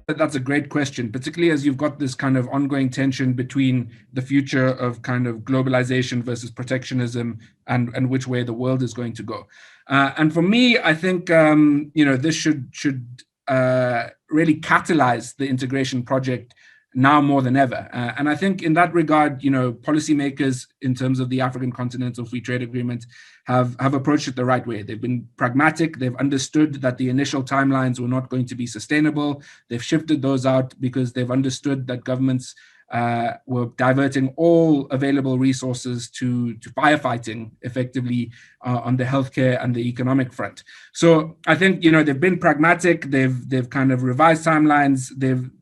That's a great question, particularly as you've got this kind of ongoing tension between the future of kind of globalization versus protectionism, and which way the world is going to go. And for me, I think this should really catalyze the integration project now more than ever. And I think in that regard, policymakers in terms of the African Continental Free Trade Agreement have approached it the right way. They've been pragmatic. They've understood that the initial timelines were not going to be sustainable. They've shifted those out because they've understood that governments were diverting all available resources to firefighting effectively on the healthcare and the economic front. So I think they've been pragmatic. They've kind of revised timelines.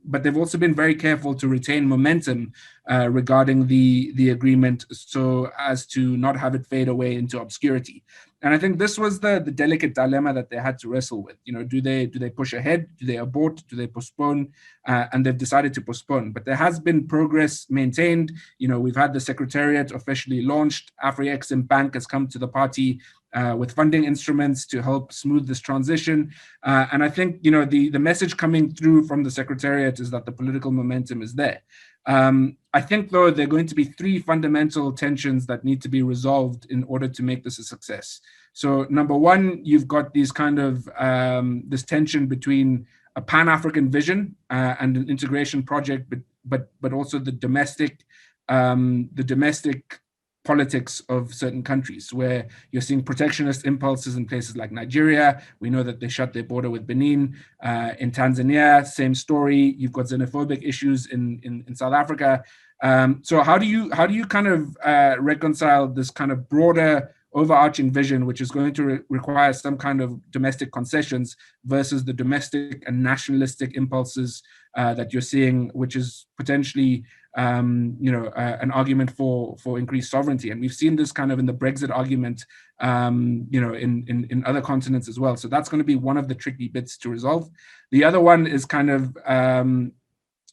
But they've also been very careful to retain momentum regarding the agreement, so as to not have it fade away into obscurity. And I think this was the delicate dilemma that they had to wrestle with. Do they push ahead? Do they abort? Do they postpone? And they've decided to postpone. But there has been progress maintained. We've had the Secretariat officially launched. Afri-Exim Bank has come to the party with funding instruments to help smooth this transition. And I think, the message coming through from the Secretariat is that the political momentum is there. I think, though, there are going to be three fundamental tensions that need to be resolved in order to make this a success. So, number one, you've got these kind of this tension between a Pan-African vision and an integration project, but also the domestic politics of certain countries, where you're seeing protectionist impulses in places like Nigeria. We know that they shut their border with Benin. In Tanzania, same story. You've got xenophobic issues in South Africa. So how do you kind of reconcile this kind of broader overarching vision, which is going to require some kind of domestic concessions, versus the domestic and nationalistic impulses that you're seeing, which is potentially an argument for increased sovereignty? And we've seen this kind of in the Brexit argument, in other continents as well. So that's going to be one of the tricky bits to resolve. The other one is kind of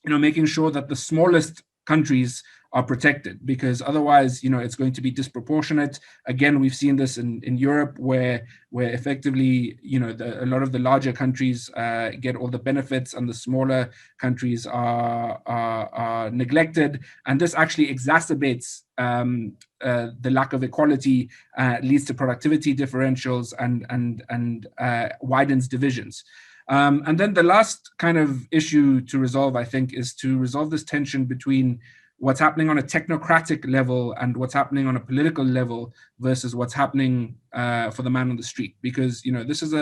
making sure that the smallest countries are protected, because otherwise, it's going to be disproportionate. Again, we've seen this in Europe, where effectively, a lot of the larger countries get all the benefits, and the smaller countries are neglected. And this actually exacerbates the lack of equality, leads to productivity differentials, and widens divisions. And then the last kind of issue to resolve, I think, is to resolve this tension between what's happening on a technocratic level and what's happening on a political level versus what's happening for the man on the street. Because this is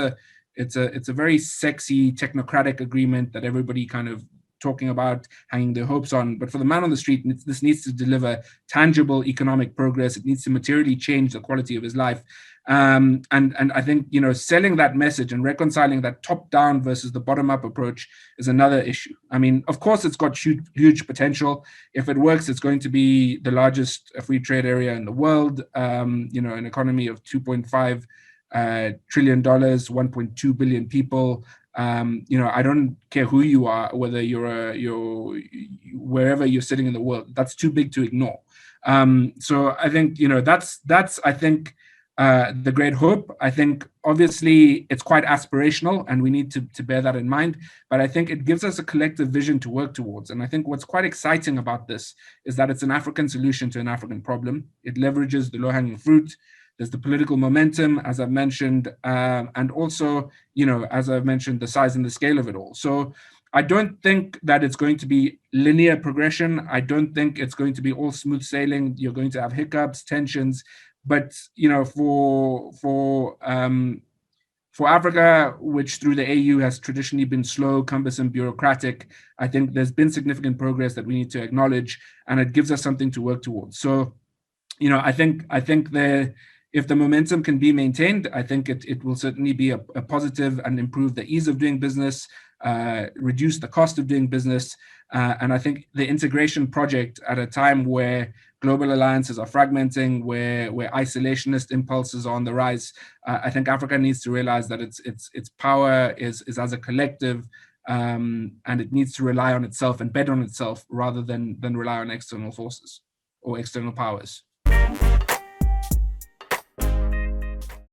it's a very sexy technocratic agreement that everybody kind of talking about, hanging their hopes on. But for the man on the street, this needs to deliver tangible economic progress. It needs to materially change the quality of his life. And I think, selling that message and reconciling that top-down versus the bottom-up approach is another issue. I mean, of course, it's got huge potential. If it works, it's going to be the largest free trade area in the world, an economy of $2.5 trillion, 1.2 billion people. I don't care who you are, whether you're wherever you're sitting in the world. That's too big to ignore. So I think that's I think the great hope. I think obviously it's quite aspirational, and we need to bear that in mind. But I think it gives us a collective vision to work towards. And I think what's quite exciting about this is that it's an African solution to an African problem. It leverages the low-hanging fruit. There's the political momentum, as I've mentioned, and also, as I've mentioned, the size and the scale of it all. So I don't think that it's going to be linear progression. I don't think it's going to be all smooth sailing. You're going to have hiccups, tensions. But, for Africa, which through the AU has traditionally been slow, cumbersome, bureaucratic, I think there's been significant progress that we need to acknowledge, and it gives us something to work towards. So, I think if the momentum can be maintained, I think it will certainly be a positive and improve the ease of doing business, reduce the cost of doing business. And I think the integration project, at a time where global alliances are fragmenting, where isolationist impulses are on the rise, I think Africa needs to realize that its power is as a collective, and it needs to rely on itself and bet on itself rather than rely on external forces or external powers.